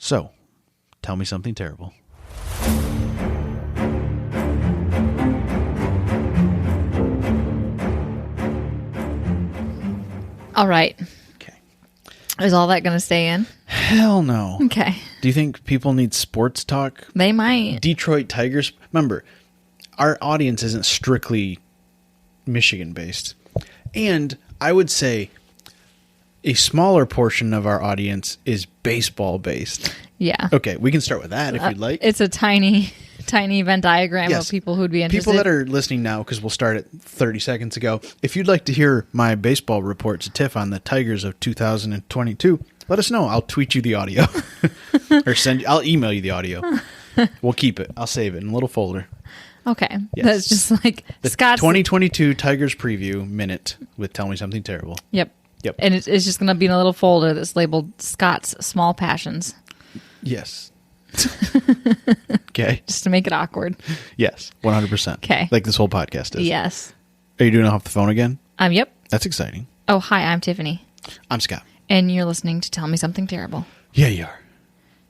So, tell me something terrible. All right. Okay. Is all that going to stay in? Hell no. Okay. Do you think people need sports talk? They might. Detroit Tigers. Remember, our audience isn't strictly Michigan-based. And I would say a smaller portion of our audience is baseball-based. Yeah. Okay, we can start with that if you'd like. It's a tiny Venn diagram of people who'd be interested. People that are listening now, because we'll start at 30 seconds ago. If you'd like to hear my baseball report to Tiff on the Tigers of 2022, let us know. I'll tweet you the audio. Or I'll email you the audio. We'll keep it. I'll save it in a little folder. Okay. Yes. That's just like the Scott's 2022 Tigers preview minute with Tell Me Something Terrible. Yep. And it's just going to be in a little folder that's labeled Scott's Small Passions. Yes. Okay. Just to make it awkward. Yes. 100%. Okay. Like this whole podcast is. Yes. Are you doing it off the phone again? Yep. That's exciting. Oh, hi, I'm Tiffany. I'm Scott. And you're listening to Tell Me Something Terrible. Yeah, you are.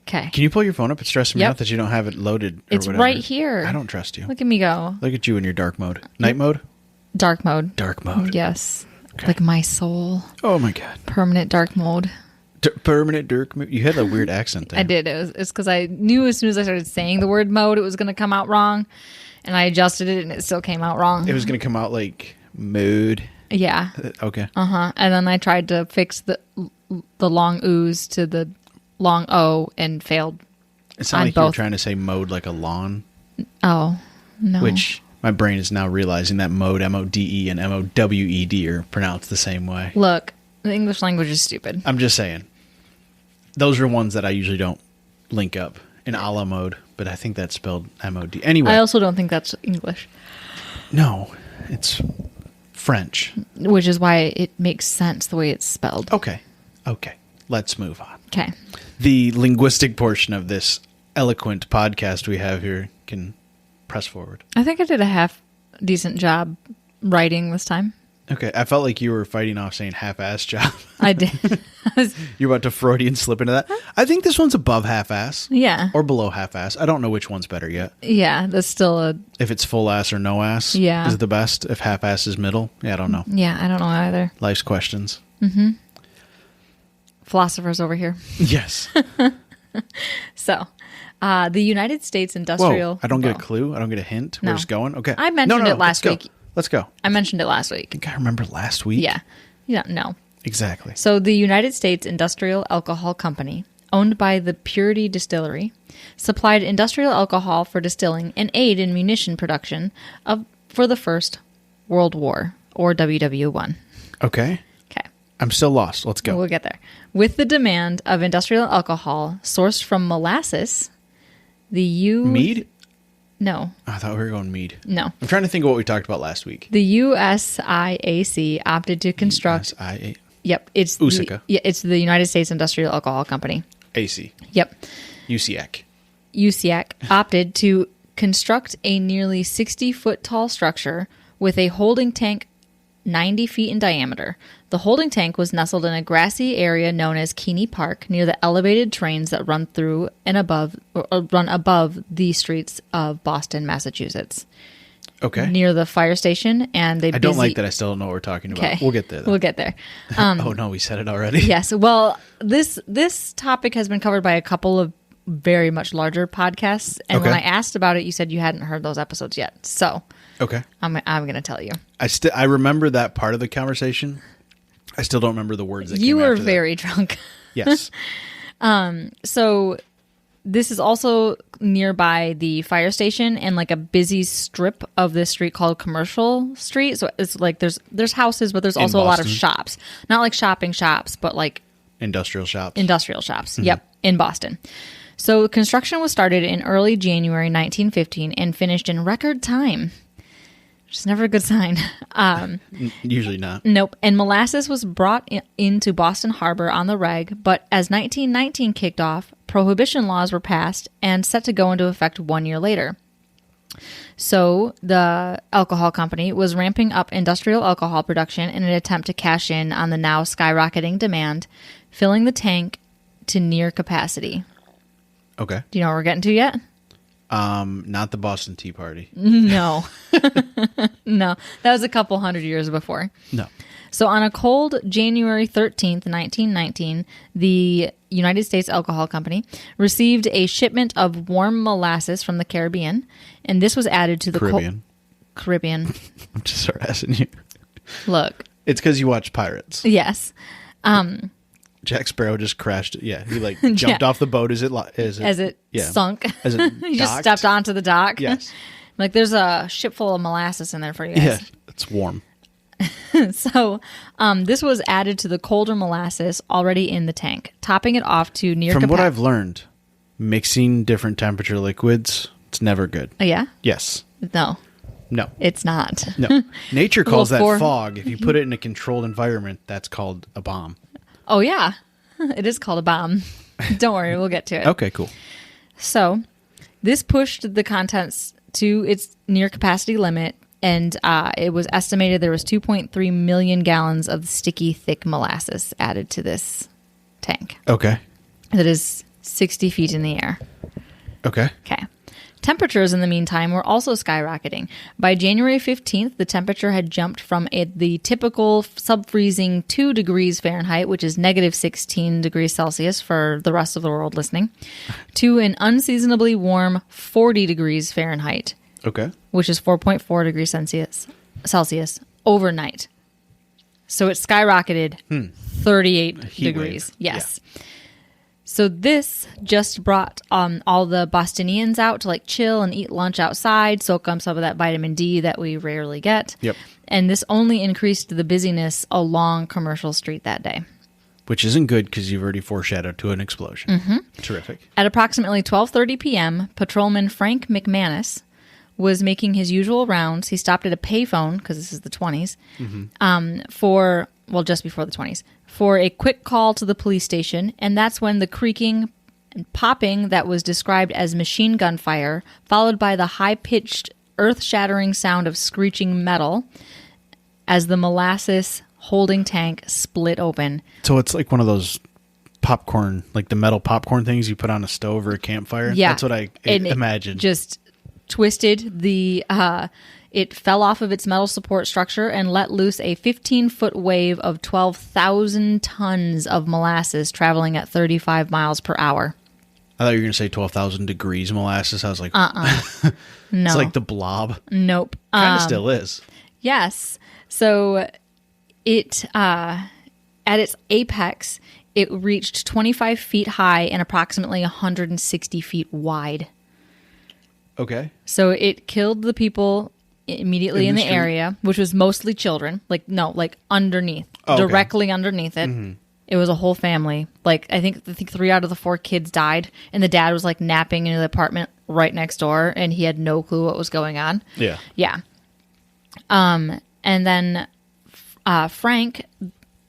Okay. Can you pull your phone up? It's stressing me out that you don't have it loaded or it's whatever. right here. I don't trust you. Look at me go. Look at you in your dark mode. Night mode? Dark mode. Dark mode. Yes. Okay. Like my soul. Oh, my God. Permanent dark mode. Permanent dark mode. You had a weird accent there. I did. It's because I knew as soon as I started saying the word mode, it was going to come out wrong. And I adjusted it and it still came out wrong. It was going to come out like mood. Yeah. Okay. Uh-huh. And then I tried to fix the long ooze to the long O and failed. It sounded like you were trying to say mode like a lawn. Oh, no. Which my brain is now realizing that mode, M-O-D-E, and M-O-W-E-D are pronounced the same way. Look, the English language is stupid. I'm just saying. Those are ones that I usually don't link up in a la mode, but I think that's spelled M-O-D. Anyway. I also don't think that's English. No, it's French. Which is why it makes sense the way it's spelled. Okay. Let's move on. Okay. The linguistic portion of this eloquent podcast we have here can press forward. I think I did a half decent job writing this time. Okay. I felt like you were fighting off saying half-ass job. I did. You're about to Freudian slip into that. I think this one's above half-ass. Yeah. Or below half-ass. I don't know which one's better yet. Yeah, that's still a... If it's full ass or no ass. Yeah. Is it the best? If half-ass is middle? Yeah, I don't know. Yeah, I don't know either. Life's questions. Mm-hmm. Philosophers over here. Yes. So, the United States Industrial... Whoa, I don't get a clue? I don't get a hint? No. Where it's going? Okay. I mentioned it last week. Let's go. I mentioned it last week. I think I remember last week. Yeah. No. Exactly. So the United States Industrial Alcohol Company, owned by the Purity Distillery, supplied industrial alcohol for distilling and aid in munition production for the First World War, or WW1. Okay. Okay. I'm still lost. Let's go. We'll get there. With the demand of industrial alcohol sourced from molasses, Mead? No. I thought we were going mead. No. I'm trying to think of what we talked about last week. The USIAC opted to construct... USIA. Yep. It's it's the United States Industrial Alcohol Company. AC. Yep. USIAC. USIAC opted to construct a nearly 60-foot tall structure with a holding tank 90 feet in diameter. The holding tank was nestled in a grassy area known as Keeney Park near the elevated trains that run through and above the streets of Boston, Massachusetts. Okay. Near the fire station and I don't like that I still don't know what we're talking about. Okay. We'll get there, though. We'll get there. Oh, no, we said it already? Yes. Well, this topic has been covered by a couple of very much larger podcasts. And when I asked about it, you said you hadn't heard those episodes yet. So okay, I'm going to tell you. I remember that part of the conversation. I still don't remember the words that you came were after very that. drunk. Yes. So this is also nearby the fire station and like a busy strip of this street called Commercial Street. So it's like there's houses, but there's also a lot of shops. Not like shopping shops, but like industrial shops. Mm-hmm. Yep, in Boston. So construction was started in early January 1915 and finished in record time. Which is never a good sign. Usually not. Nope. And molasses was brought into Boston Harbor on the reg, but as 1919 kicked off, prohibition laws were passed and set to go into effect 1 year later. So the alcohol company was ramping up industrial alcohol production in an attempt to cash in on the now skyrocketing demand, filling the tank to near capacity. Okay. Do you know what we're getting to yet? Not the Boston Tea Party. No. No. That was a couple hundred years before. No. So on a cold January 13th, 1919, the United States Alcohol Company received a shipment of warm molasses from the Caribbean, and this was added to the Caribbean. I'm just harassing you. Look. It's because you watch Pirates. Yes. Jack Sparrow just crashed. Yeah, he like jumped off the boat as it sunk. As it He just docked. stepped onto the dock. Yes. Like there's a ship full of molasses in there for you guys. Yeah, it's warm. So this was added to the colder molasses already in the tank, topping it off to near From what I've learned, mixing different temperature liquids, it's never good. Oh, yeah? Yes. No, No. it's not. No. Nature calls that Well, fog. If you put it in a controlled environment, that's called a bomb. Oh, yeah. It is called a bomb. Don't worry, we'll get to it. Okay, cool. So this pushed the contents to its near capacity limit, and it was estimated there was 2.3 million gallons of sticky, thick molasses added to this tank. Okay. That is 60 feet in the air. Okay. Okay. Temperatures in the meantime were also skyrocketing. By January 15th, the temperature had jumped from the typical sub-freezing 2 degrees Fahrenheit, which is negative 16 degrees Celsius for the rest of the world listening, to an unseasonably warm 40 degrees Fahrenheit, Okay. which is 4.4 degrees Celsius overnight. So it skyrocketed 38 Heat degrees. wave. Yes. So this just brought all the Bostonians out to like chill and eat lunch outside, soak up some of that vitamin D that we rarely get. Yep. And this only increased the busyness along Commercial Street that day. Which isn't good because you've already foreshadowed to an explosion. Mm-hmm. Terrific. At approximately 12:30 p.m., patrolman Frank McManus was making his usual rounds. He stopped at a payphone, because this is the 20s, just before the 20s, for a quick call to the police station, and that's when the creaking and popping that was described as machine gun fire, followed by the high-pitched, earth-shattering sound of screeching metal as the molasses holding tank split open. So it's like one of those popcorn, like the metal popcorn things you put on a stove or a campfire? Yeah. That's what I And imagined. It just twisted it fell off of its metal support structure and let loose a 15-foot wave of 12,000 tons of molasses traveling at 35 miles per hour. I thought you were going to say 12,000 degrees molasses. I was like, No. It's like the blob. Nope. Kind of still is. Yes. So it, at its apex, it reached 25 feet high and approximately 160 feet wide. Okay. So it killed the people immediately in the area, which was mostly children. Like underneath, directly underneath it. Mm-hmm. It was a whole family. Like I think 3 out of the 4 kids died, and the dad was like napping in the apartment right next door, and he had no clue what was going on. Yeah. Yeah. And then Frank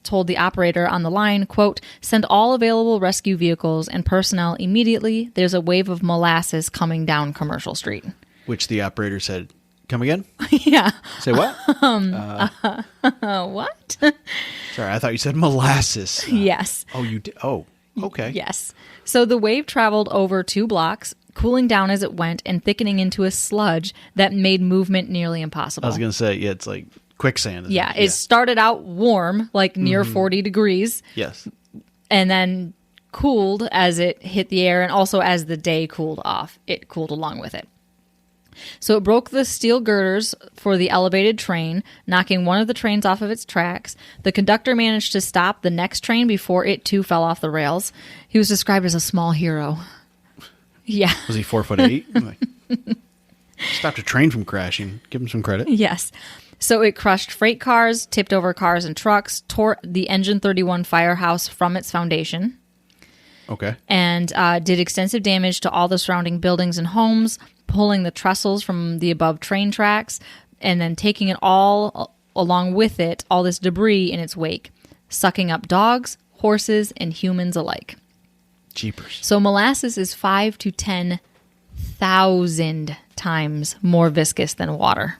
told the operator on the line, quote, "Send all available rescue vehicles and personnel immediately. There's a wave of molasses coming down Commercial Street." Which the operator said, "Come again?" Yeah. Say what? What? Sorry, I thought you said molasses. Yes. Oh, you did? Oh, okay. Yes. So the wave traveled over 2 blocks, cooling down as it went and thickening into a sludge that made movement nearly impossible. I was going to say, yeah, it's like quicksand. Yeah, it started out warm, like near 40 degrees. Yes. And then cooled as it hit the air, and also as the day cooled off, it cooled along with it. So it broke the steel girders for the elevated train, knocking one of the trains off of its tracks. The conductor managed to stop the next train before it too fell off the rails. He was described as a small hero. Yeah. Was he 4'8"? Stopped a train from crashing. Give him some credit. Yes. So it crushed freight cars, tipped over cars and trucks, tore the Engine 31 firehouse from its foundation. Okay. And did extensive damage to all the surrounding buildings and homes, pulling the trestles from the above train tracks, and then taking it all along with it, all this debris in its wake, sucking up dogs, horses, and humans alike. Jeepers. So molasses is 5 to 10,000 times more viscous than water.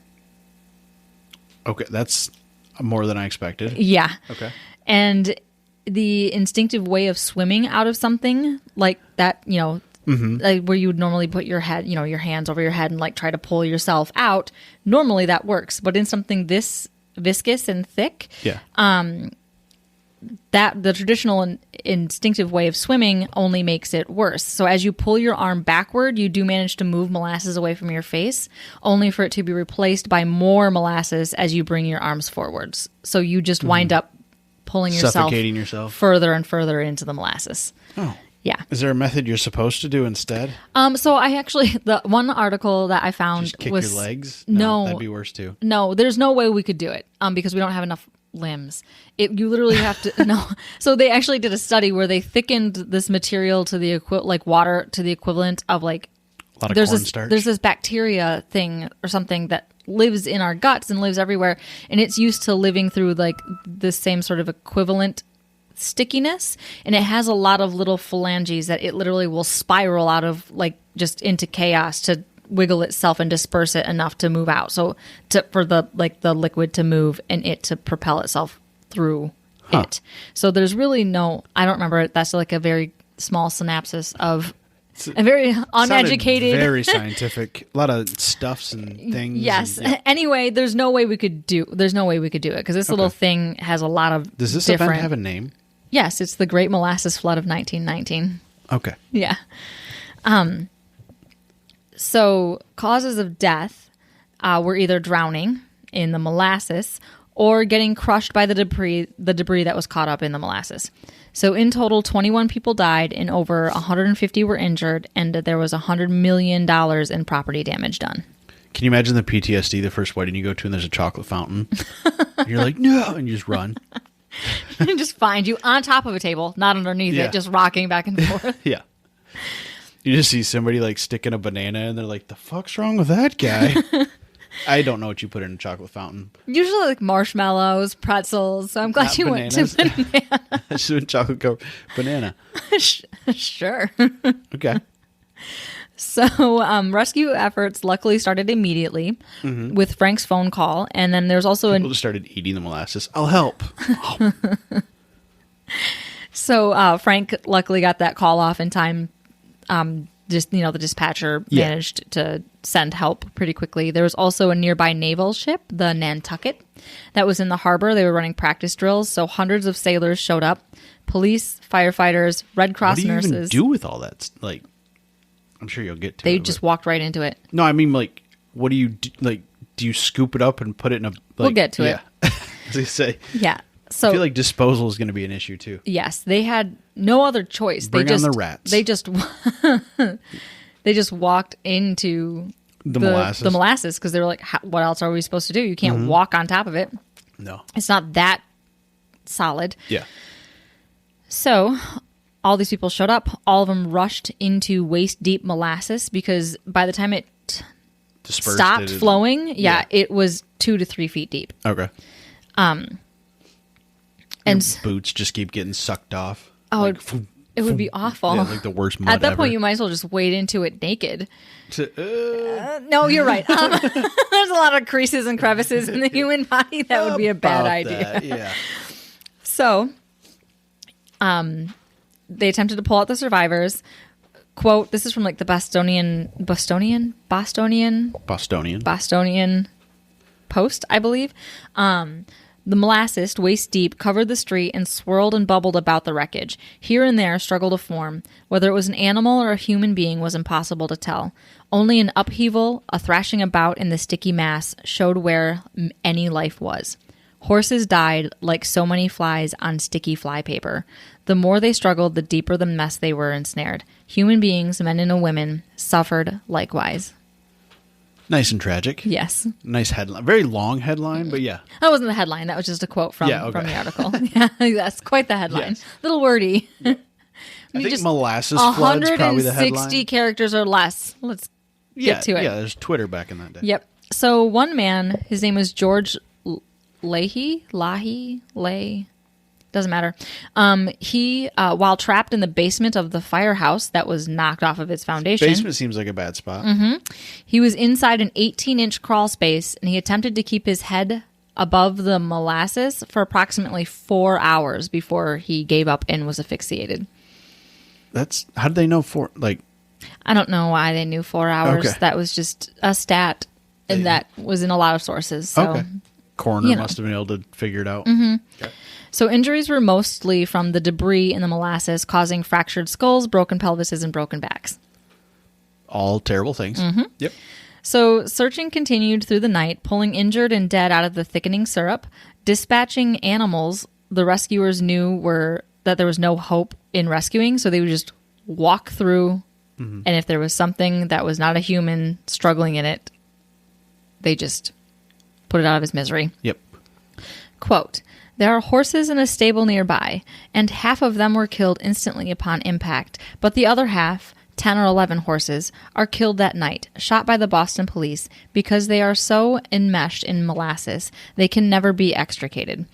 Okay, that's more than I expected. Yeah. Okay. And the instinctive way of swimming out of something like that, like where you would normally put your head, your hands over your head and like try to pull yourself out. Normally that works, but in something this viscous and thick, that the traditional and instinctive way of swimming only makes it worse. So as you pull your arm backward, you do manage to move molasses away from your face, only for it to be replaced by more molasses as you bring your arms forwards. So you just wind up pulling Suffocating yourself further and further into the molasses. Oh. Yeah. Is there a method you're supposed to do instead? So I actually, the one article that I found Just kick was... your legs? No. That'd be worse too. No, there's no way we could do it because we don't have enough limbs. You literally have to... No. So they actually did a study where they thickened this material to the water to the equivalent of like... A lot of cornstarch. There's this bacteria thing or something that lives in our guts and lives everywhere, and it's used to living through like the same sort of equivalent stickiness, and it has a lot of little phalanges that it literally will spiral out of, like, just into chaos to wiggle itself and disperse it enough to move out, so for the liquid to move and it to propel itself through it. So there's really no, I don't remember, that's like a very small synopsis of a very uneducated, very scientific, a lot of stuffs and things. Yes. Anyway, there's no way we could do it because this little thing has a lot of Does this different... event have a name? Yes, it's the Great Molasses Flood of 1919. Okay. Yeah. So causes of death were either drowning in the molasses or getting crushed by the debris that was caught up in the molasses. So in total, 21 people died and over 150 were injured, and there was $100 million in property damage done. Can you imagine the PTSD the first wedding you go to and there's a chocolate fountain? And you're like, no, and you just run. And just find you on top of a table, not underneath it, just rocking back and forth. Yeah. You just see somebody like sticking a banana and they're like, the fuck's wrong with that guy? I don't know what you put in a chocolate fountain. Usually like marshmallows, pretzels. So I'm glad Not you bananas. went to banana. I just went chocolate covered banana. Sure. Okay. So rescue efforts luckily started immediately with Frank's phone call. And then there's also People just started eating the molasses. I'll help. Oh. So Frank luckily got that call off in time. The dispatcher managed to send help pretty quickly. There was also a nearby naval ship, the Nantucket, that was in the harbor. They were running practice drills, so hundreds of sailors showed up. Police, firefighters, Red Cross nurses. What do you even do with all that? Like, I'm sure you'll get to it. They just walked right into it. No, I mean, like, what do you do? Like, do you scoop it up and put it in a... Like, we'll get to it. As they say. Yeah. So I feel like disposal is going to be an issue, too. Yes. They had no other choice. Bring on the rats. They just walked into the molasses. The molasses because they were like, what else are we supposed to do? You can't walk on top of it. No. It's not that solid. Yeah. So all these people showed up. All of them rushed into waist-deep molasses because by the time it Dispersed stopped flowing, it was 2 to 3 feet deep. Okay. And boots just keep getting sucked off. Oh, like, it would be awful. Yeah, like the worst mud At that ever. point, you might as well just wade into it naked. No, you're right. There's a lot of creases and crevices in the human body. That would be a bad idea. That, yeah. So, they attempted to pull out the survivors. Quote, this is from like the Bostonian Post, I believe. The molasses, waist deep, covered the street and swirled and bubbled about the wreckage. Here and there, struggle to form. Whether it was an animal or a human being was impossible to tell. Only an upheaval, a thrashing about in the sticky mass, showed where any life was. Horses died like so many flies on sticky flypaper. The more they struggled, the deeper the mess they were ensnared. Human beings, men and women, suffered likewise. Nice and tragic. Yes. Nice headline. Very long headline, but yeah. That wasn't the headline. That was just a quote from the article. Yeah, that's quite the headline. Yes. Little wordy. Yeah. I think molasses flood's probably the headline. 160 characters or less. Let's get to it. Yeah, there's Twitter back in that day. Yep. So one man, his name was George Leahy, doesn't matter. He, while trapped in the basement of the firehouse that was knocked off of its foundation. Basement seems like a bad spot. He was inside an 18-inch crawl space, and he attempted to keep his head above the molasses for approximately 4 hours before he gave up and was asphyxiated. How did they know I don't know why they knew 4 hours. Okay. That was just a stat, and that was in a lot of sources. So, Okay. Coroner must have been able to figure it out. Mm-hmm. Okay. So injuries were mostly from the debris in the molasses, causing fractured skulls, broken pelvises, and broken backs. All terrible things. Mm-hmm. Yep. So searching continued through the night, pulling injured and dead out of the thickening syrup, dispatching animals the rescuers knew that there was no hope in rescuing, so they would just walk through, and if there was something that was not a human struggling in it, they just put it out of his misery. Yep. Quote, "There are horses in a stable nearby, and half of them were killed instantly upon impact, but the other half, 10 or 11 horses, are killed that night, shot by the Boston police, because they are so enmeshed in molasses, they can never be extricated.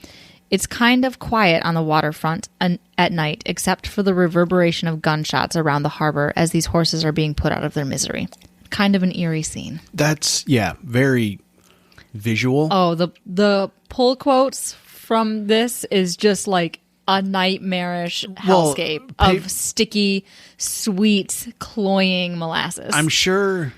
It's kind of quiet on the waterfront at night, except for the reverberation of gunshots around the harbor as these horses are being put out of their misery." Kind of an eerie scene. That's, very visual. Oh, the pull quotes from this is just like a nightmarish hellscape of sticky, sweet, cloying molasses. I'm sure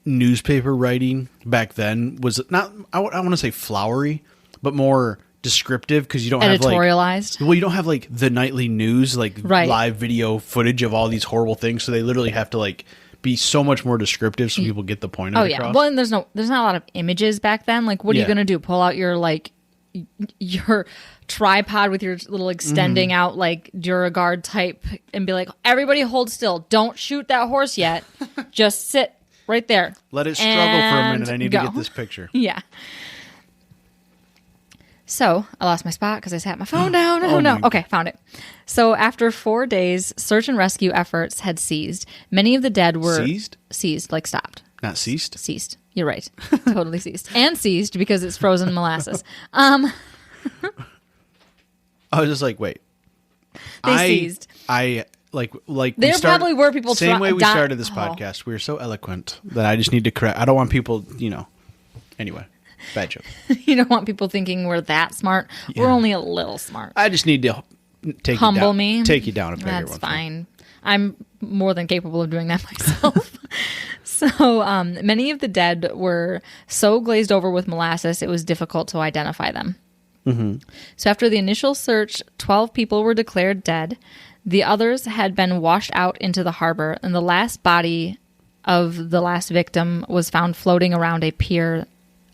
newspaper writing back then was not, I want to say flowery, but more descriptive, because you don't have editorialized. you don't have like the nightly news, like live video footage of all these horrible things. So they literally have to like be so much more descriptive so people get the point of it across. Well, and there's not a lot of images back then. Like, what are you going to do? Pull out your your tripod with your little extending out like Duragard type and be like, everybody hold still. Don't shoot that horse yet. Just sit right there. Let it struggle for a minute. I need to get this picture. Yeah. So I lost my spot because I sat my phone down. Oh no. Okay, found it. So after 4 days, search and rescue efforts had ceased. Many of the dead were seized, like stopped. Not ceased? Ceased. You're right. Totally ceased. And seized because it's frozen molasses. I was just like, wait. They seized. There probably were people same way we started this podcast. We were so eloquent that I just need to correct. I don't want people, Anyway, bad joke. You don't want people thinking we're that smart. Yeah. We're only a little smart. I just need to take you down a peg. That's fine. I'm more than capable of doing that myself. So many of the dead were so glazed over with molasses, it was difficult to identify them. Mm-hmm. So after the initial search, 12 people were declared dead. The others had been washed out into the harbor, and the last body of the last victim was found floating around a pier.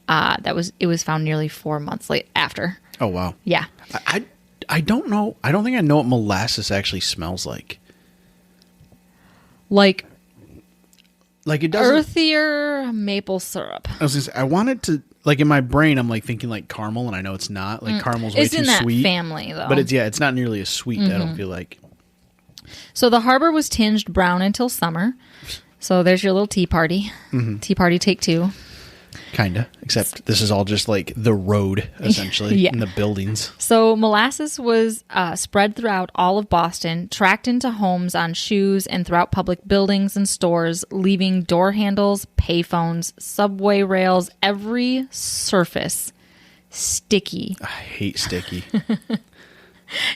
It was found nearly 4 months after. Oh, wow. Yeah. I don't know. I don't think I know what molasses actually smells like. Like it doesn't. Earthier maple syrup. I was gonna say, I wanted to, like in my brain, I'm like thinking like caramel, and I know it's not. Like caramel's way too sweet. It's in that family, though. But it's not nearly as sweet, I don't feel like. So the harbor was tinged brown until summer. So there's your little tea party. Mm-hmm. Tea party take 2. Kinda, except this is all just like the road, essentially, and the buildings. So molasses was spread throughout all of Boston, tracked into homes on shoes and throughout public buildings and stores, leaving door handles, payphones, subway rails, every surface sticky. I hate sticky.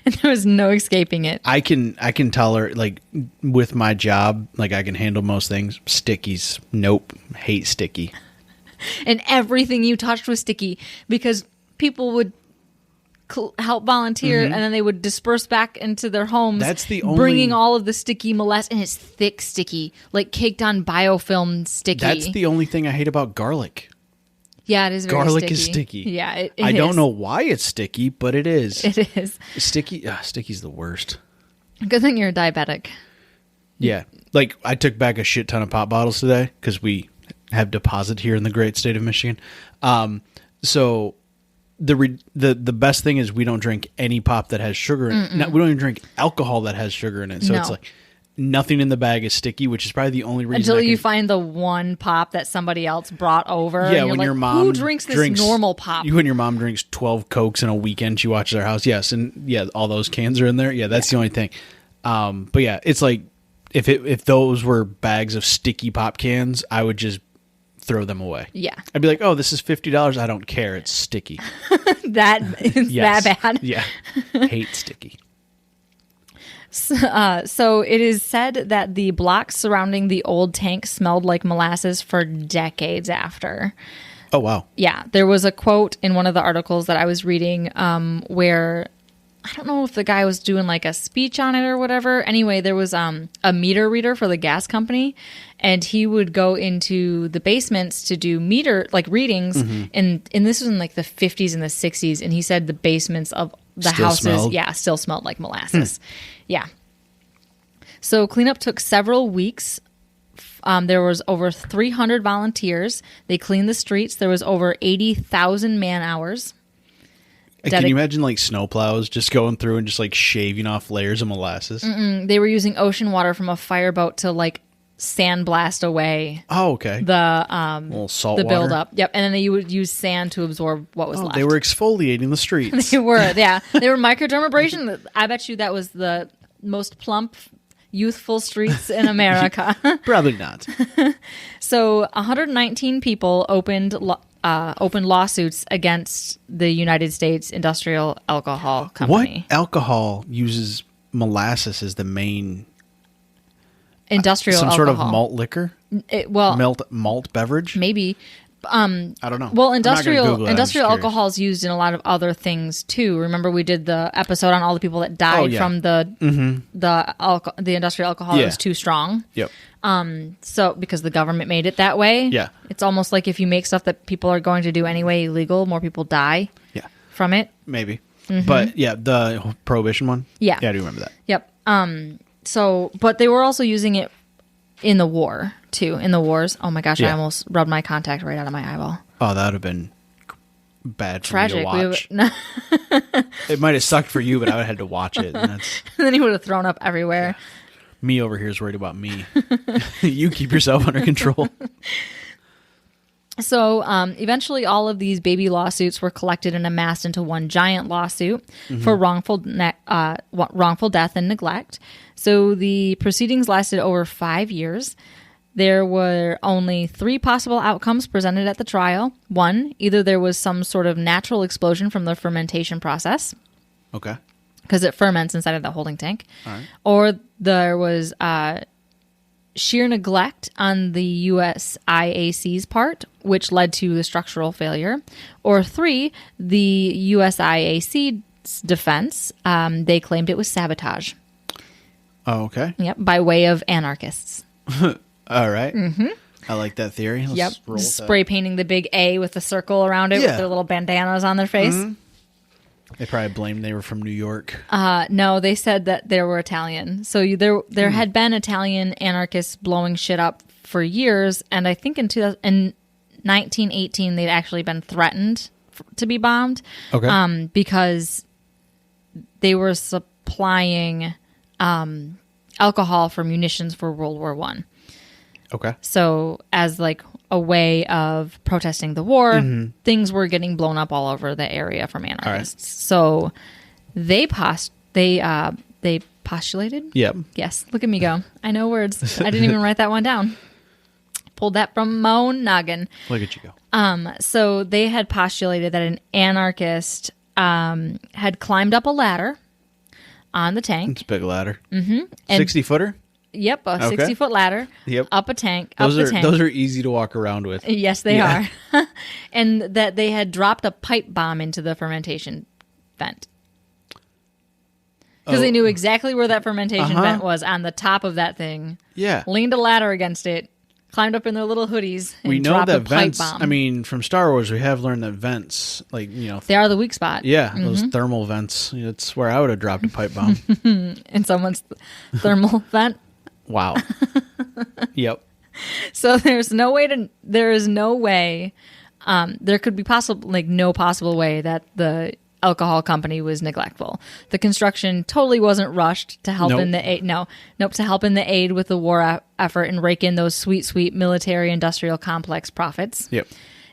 And there was no escaping it. I can tolerate, like, with my job, like I can handle most things. Stickies, nope, hate sticky. And everything you touched was sticky because people would help volunteer and then they would disperse back into their homes. That's bringing all of the sticky molasses, and it's thick sticky, like caked on biofilm sticky. That's the only thing I hate about garlic. Yeah, it is very garlic sticky. Is sticky. Yeah, it I don't know why it's sticky, but it is. It is. Sticky's the worst. Good thing you're a diabetic. Yeah. Like, I took back a shit ton of pop bottles today because we have deposit here in the great state of Michigan. So the best thing is we don't drink any pop that has sugar in it. We don't even drink alcohol that has sugar in it. So it's like nothing in the bag is sticky, which is probably the only reason. Until you find the one pop that somebody else brought over. Yeah, when your mom who drinks this normal pop? When your mom drinks 12 Cokes in a weekend, she watches our house. Yes, and all those cans are in there. Yeah, that's the only thing. But yeah, it's like if those were bags of sticky pop cans, I would just throw them away. Yeah. I'd be like, oh, this is $50. I don't care. It's sticky. That is that bad. Yeah. Hate sticky. So it is said that the blocks surrounding the old tank smelled like molasses for decades after. Oh, wow. Yeah, there was a quote in one of the articles that I was reading where I don't know if the guy was doing like a speech on it or whatever. Anyway, there was a meter reader for the gas company, and he would go into the basements to do meter like readings, and this was in like the 50s and the 60s, and he said the basements of the Still houses, smelled? still smelled like molasses. Yeah. So cleanup took several weeks. There was over 300 volunteers. They cleaned the streets. There was over 80,000 man hours. Can you imagine like snowplows just going through and just like shaving off layers of molasses? They were using ocean water from a fireboat to like sandblast away Oh, okay. the little salt the water. buildup. Yep, and then they would use sand to absorb what was left. They were exfoliating the streets. They were, yeah. They were microdermabrasion. I bet you that was the most plump, youthful streets in America. Probably not. So 119 people opened lawsuits against the United States Industrial Alcohol What Company. alcohol uses molasses as the main Industrial some alcohol. sort of malt liquor? Malt beverage? Maybe. I don't know. Well, I'm not gonna Google it. I'm just industrial curious. alcohol is used in a lot of other things too. Remember, we did the episode on all the people that died yeah. from the industrial alcohol that was too strong. Yep. So because the government made it that way, Yeah. it's almost like if you make stuff that people are going to do anyway illegal, more people die Yeah. from it. Maybe. But yeah, the prohibition one. Yeah. Yeah, I do remember that. Yep. So, but they were also using it in the war too. In the wars. Oh my gosh, I Yeah. almost rubbed my contact right out of my eyeball. Oh, that would have been bad for Tragic. me to watch. No. It might have sucked for you, but I would have had to watch it. And that's And then he would have thrown up everywhere. me over here is worried about me. You keep yourself under control. So eventually all of these baby lawsuits were collected and amassed into one giant lawsuit for wrongful death and neglect. So the proceedings lasted over 5 years. There were only 3 possible outcomes presented at the trial. 1, either there was some sort of natural explosion from the fermentation process, Okay. because it ferments inside of the holding tank, All right. or there was sheer neglect on the USIAC's part, which led to the structural failure. Or 3, the USIAC's defense, they claimed it was sabotage. Oh, okay. Yep, by way of anarchists. All right. I like that theory. Let's roll with that. Spray painting the big A with the circle around it with Yeah. their little bandanas on their face. They probably blamed they were from New York. No, they said that they were Italian. So there had been Italian anarchists blowing shit up for years, and I think in 1918 they'd actually been threatened to be bombed. Okay. Because they were supplying alcohol for munitions for World War I. Okay. So as like a way of protesting the war, things were getting blown up all over the area from anarchists. So they postulated. Yep. Yes, look at me go. I know words. I didn't even write that one down. Pulled that from my own noggin. Look at you go. So they had postulated that an anarchist had climbed up a ladder on the tank. It's a big ladder. Mm-hmm. 60-footer? Yep, a Okay. 60-foot ladder. Yep. Up a tank. Those up the tank. Those are easy to walk around with. Yes, they Yeah. are. And that they had dropped a pipe bomb into the fermentation vent. Because they knew exactly where that fermentation vent was, on the top of that thing. Yeah. Leaned a ladder against it, climbed up in their little hoodies, and We know dropped that a pipe vents, bomb. I mean, from Star Wars, we have learned that vents, like, they are the weak spot. yeah, those thermal vents. That's where I would have dropped a pipe bomb. In someone's thermal vent. Wow. Yep. So there is no way, there could be no possible way that the alcohol company was neglectful. The construction totally wasn't rushed to help Nope. in the aid. To help in the aid with the war effort and rake in those sweet military industrial complex profits. Yep.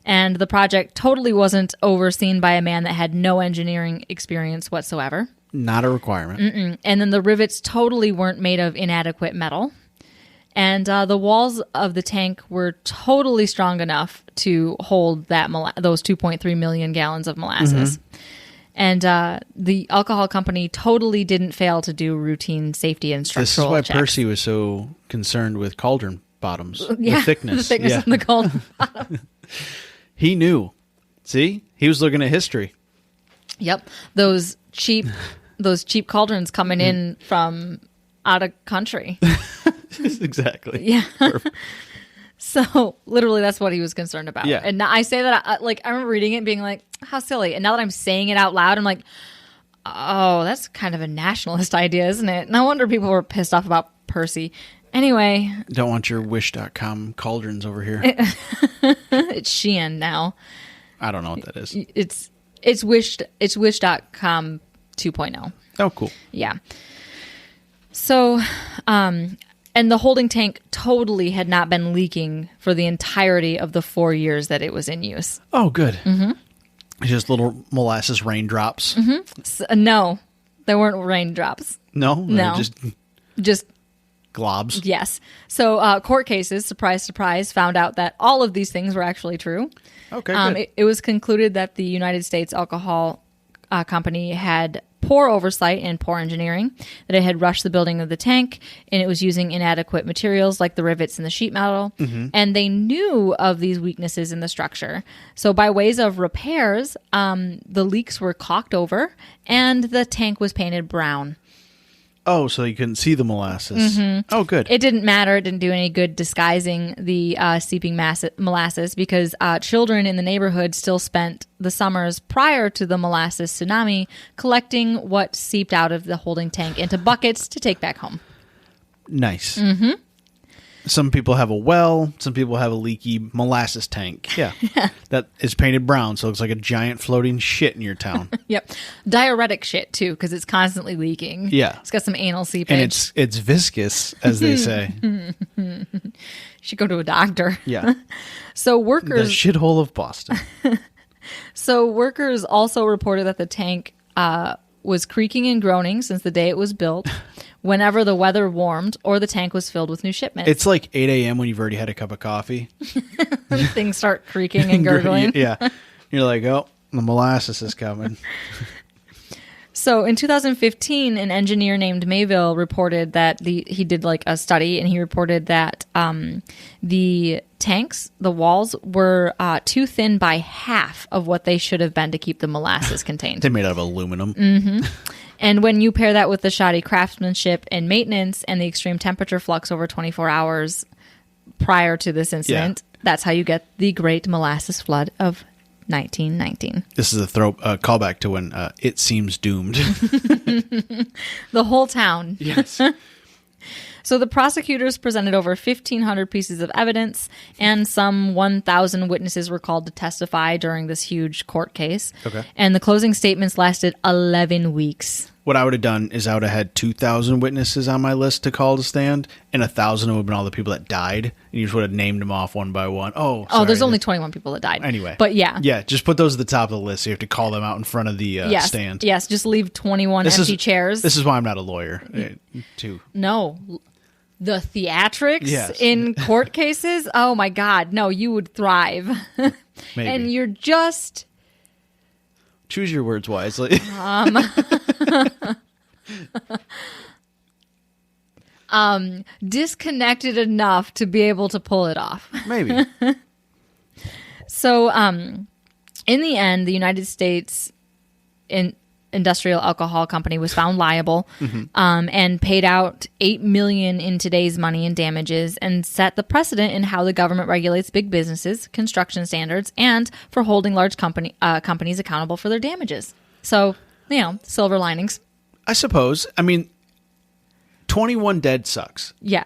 And the project totally wasn't overseen by a man that had no engineering experience whatsoever. Not a requirement. And then the rivets totally weren't made of inadequate metal. And the walls of the tank were totally strong enough to hold those 2.3 million gallons of molasses. And the alcohol company totally didn't fail to do routine safety and structural This is why checks. Percy was so concerned with cauldron bottoms. Yeah, The thickness. the thickness of the cauldron. He knew. See? He was looking at history. Yep. Those cheap cauldrons coming in from out of country. Exactly. Yeah. So literally that's what he was concerned about. Yeah. And now I say that, I remember reading it and being like, how silly. And now that I'm saying it out loud, I'm like, oh, that's kind of a nationalist idea, isn't it? No wonder people were pissed off about Percy. Anyway. Don't want your wish.com cauldrons over here. It's Shein now. I don't know what that is. It's wish.com 2.0. Oh, cool. Yeah. So, and the holding tank totally had not been leaking for the entirety of the 4 years that it was in use. Oh, good. Mm-hmm. Just little molasses raindrops. Mm-hmm. So, no, there weren't raindrops. No? No. Just globs. yes. So court cases, surprise, surprise, found out that all of these things were actually true. Okay, good. It was concluded that the United States Alcohol Company had poor oversight and poor engineering, that it had rushed the building of the tank, and it was using inadequate materials like the rivets and the sheet metal. Mm-hmm. And they knew of these weaknesses in the structure. So by ways of repairs, the leaks were caulked over, and the tank was painted brown. Oh, so you couldn't see the molasses. Mm-hmm. Oh, good. It didn't matter. It didn't do any good disguising the seeping molasses because children in the neighborhood still spent the summers prior to the molasses tsunami collecting what seeped out of the holding tank into buckets to take back home. Nice. Mm-hmm. Some people have a well. Some people have a leaky molasses tank. Yeah. That is painted brown, so it looks like a giant floating shit in your town. Yep. Diuretic shit, too, because it's constantly leaking. Yeah. It's got some anal seepage. And it's viscous, as they say. You should go to a doctor. Yeah. So The workers... shithole of Boston. So workers also reported that the tank was creaking and groaning since the day it was built, whenever the weather warmed or the tank was filled with new shipments. It's like 8 a.m. when you've already had a cup of coffee. Things start creaking and gurgling. Yeah. You're like, oh, the molasses is coming. So in 2015, an engineer named Mayville reported that he did like a study, and he reported that the tanks, the walls, were too thin by half of what they should have been to keep the molasses contained. They're made out of aluminum. Mm-hmm. And when you pair that with the shoddy craftsmanship and maintenance and the extreme temperature flux over 24 hours prior to this incident, that's how you get the Great Molasses Flood of 1919. This is a callback to when It Seems Doomed. The whole town. Yes. So the prosecutors presented over 1,500 pieces of evidence, and some 1,000 witnesses were called to testify during this huge court case. Okay. And the closing statements lasted 11 weeks. What I would have done is I would have had 2,000 witnesses on my list to call to stand, and 1,000 would have been all the people that died, and you just would have named them off one by one. Oh, sorry. There's only 21 people that died. Anyway. But yeah. Yeah, just put those at the top of the list, so you have to call them out in front of the stand. Yes, just leave 21 empty chairs. This is why I'm not a lawyer, too. No. The theatrics Yes. in court cases? Oh my God. No, you would thrive. Maybe. And you're just... Choose your words wisely. Disconnected enough to be able to pull it off. Maybe. So, in the end, the United States Industrial Alcohol Company was found liable, and paid out $8 million in today's money in damages, and set the precedent in how the government regulates big businesses, construction standards, and for holding large companies accountable for their damages. So, silver linings. I suppose. I mean, 21 dead sucks. Yeah.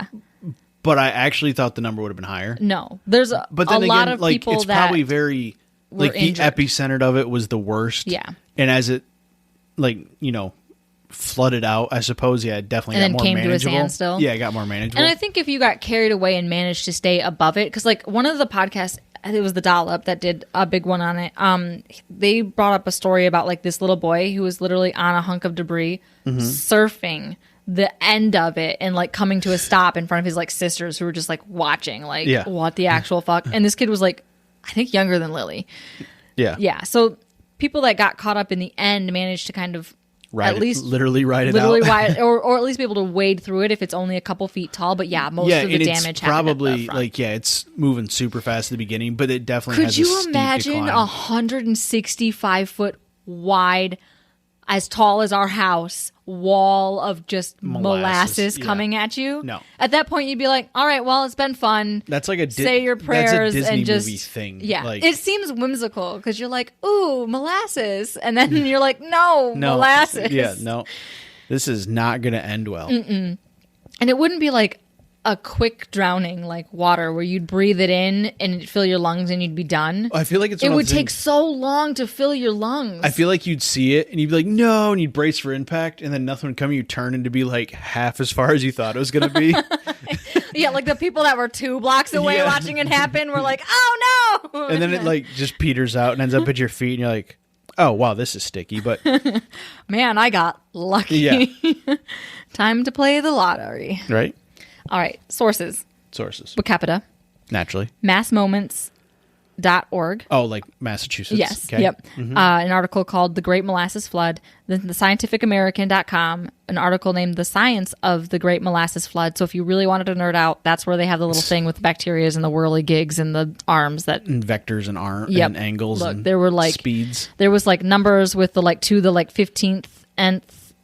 But I actually thought the number would have been higher. No, there's a lot of people it's that probably very were the injured. epicenter of it was the worst. Yeah. And as it flooded out, I suppose, it definitely And got then more came to a manageable. standstill. Yeah, it got more manageable. And I think if you got carried away and managed to stay above it, because like one of the podcasts, I think it was the Dollop that did a big one on it. They brought up a story about like this little boy who was literally on a hunk of debris, surfing the end of it and like coming to a stop in front of his like sisters who were just like watching, like what the actual fuck. And this kid was like, I think younger than Lily. Yeah. Yeah. So people that got caught up in the end managed to kind of literally ride it literally out. ride, or at least be able to wade through it if it's only a couple feet tall. But yeah, most of the damage happened at the front. It's moving super fast at the beginning, but it definitely has a steep decline. Could you imagine 165 foot wide, as tall as our house, wall of just molasses coming at you? No. At that point, you'd be like, all right, well, it's been fun. That's like say your prayers that's a Disney and just movie thing. Yeah, like, it seems whimsical because you're like, ooh, molasses, and then you're like, no, molasses. Yeah, no, this is not going to end well. And it wouldn't be like a quick drowning like water where you'd breathe it in and it'd fill your lungs and you'd be done. I feel like it would take so long to fill your lungs. I feel like you'd see it and you'd be like, no, and you'd brace for impact, and then nothing would come. You'd turn into be like half as far as you thought it was going to be. Yeah, like the people that were 2 blocks away watching it happen were like, oh no! And then it like just peters out and ends up at your feet, and you're like, oh wow, this is sticky. But man, I got lucky. Yeah. Time to play the lottery. Right. All right, sources. Wikipedia. Naturally. Massmoments.org. Oh, like Massachusetts. Yes. Okay. Yep. An article called The Great Molasses Flood. Then thescientificamerican.com, an article named The Science of the Great Molasses Flood. So if you really wanted to nerd out, that's where they have the little thing with the bacterias and the whirligigs and the arms that... And vectors and and angles. Look, and there were like... speeds. There was like numbers with the like to the like 15th nth.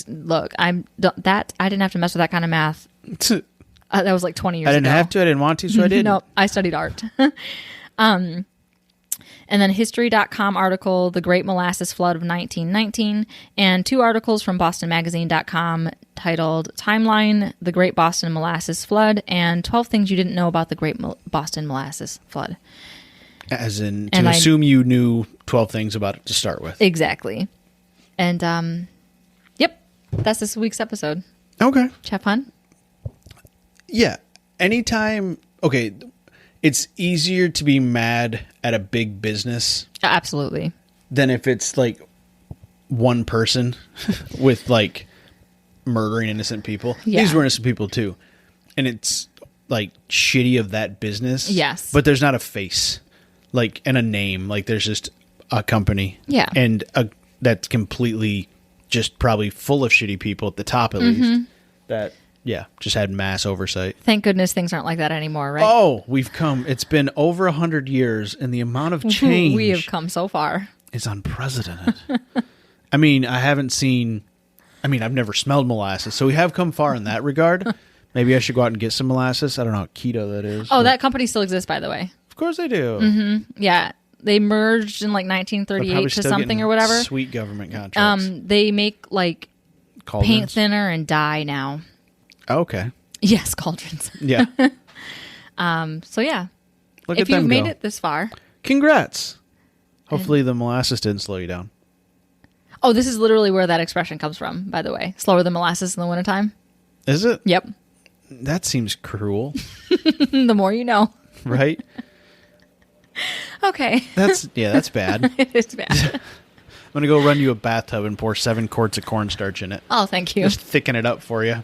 Look, I didn't have to mess with that kind of math. That was like 20 years ago. I didn't have to. I didn't want to, so I didn't. No, I studied art. And then history.com article, The Great Molasses Flood of 1919, and 2 articles from bostonmagazine.com titled Timeline, The Great Boston Molasses Flood, and 12 Things You Didn't Know About the Great Boston Molasses Flood. As in, to assume you knew 12 things about it to start with. Exactly. And, yep, that's this week's episode. Okay. Did you have fun? Yeah. Anytime, okay, it's easier to be mad at a big business. Absolutely. Than if it's like one person with like murdering innocent people. Yeah. These were innocent people too. And it's like shitty of that business. Yes. But there's not a face like and a name. Like there's just a company. Yeah. And that's completely just probably full of shitty people at the top at least. That, yeah, just had mass oversight. Thank goodness things aren't like that anymore, right? Oh, it's been over 100 years, and the amount of change. We have come so far. Is unprecedented. I mean, I've never smelled molasses, so we have come far in that regard. Maybe I should go out and get some molasses. I don't know how keto that is. Oh, that company still exists, by the way. Of course they do. Yeah. They merged in like 1938 to something or whatever. Sweet government contracts. They make like Cauldrons? Paint thinner and dye now. Okay. Yes, cauldrons. Yeah. So yeah. Look if at them you've made go. it this far. Congrats. Hopefully the molasses didn't slow you down. Oh, this is literally where that expression comes from, by the way. Slower than molasses in the wintertime. Is it? Yep. That seems cruel. The more you know. Right? Okay. That's bad. It is bad. I'm going to go run you a bathtub and pour 7 quarts of cornstarch in it. Oh, thank you. Just thicken it up for you.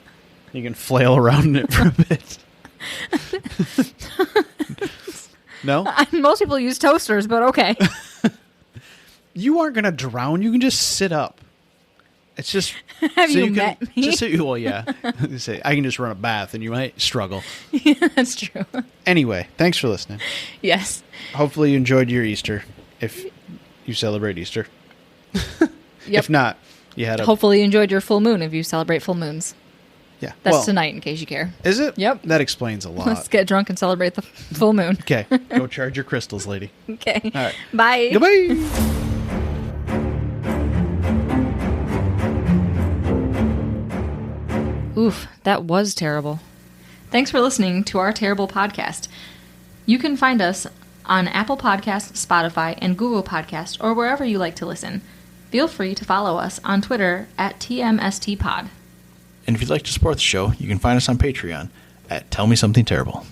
You can flail around in it for a bit. No? Most people use toasters, but okay. You aren't going to drown. You can just sit up. It's just... Have you met me? Well, yeah. I can just run a bath and you might struggle. Yeah, that's true. Anyway, thanks for listening. Yes. Hopefully you enjoyed your Easter, if you celebrate Easter. Yep. If not, you had Hopefully you enjoyed your full moon if you celebrate full moons. Yeah. That's tonight, in case you care. Is it? Yep. That explains a lot. Let's get drunk and celebrate the full moon. Okay. Go charge your crystals, lady. Okay. All right. Bye. Goodbye. Oof, that was terrible. Thanks for listening to our terrible podcast. You can find us on Apple Podcasts, Spotify, and Google Podcasts, or wherever you like to listen. Feel free to follow us on Twitter at TMSTPod. And if you'd like to support the show, you can find us on Patreon at Tell Me Something Terrible.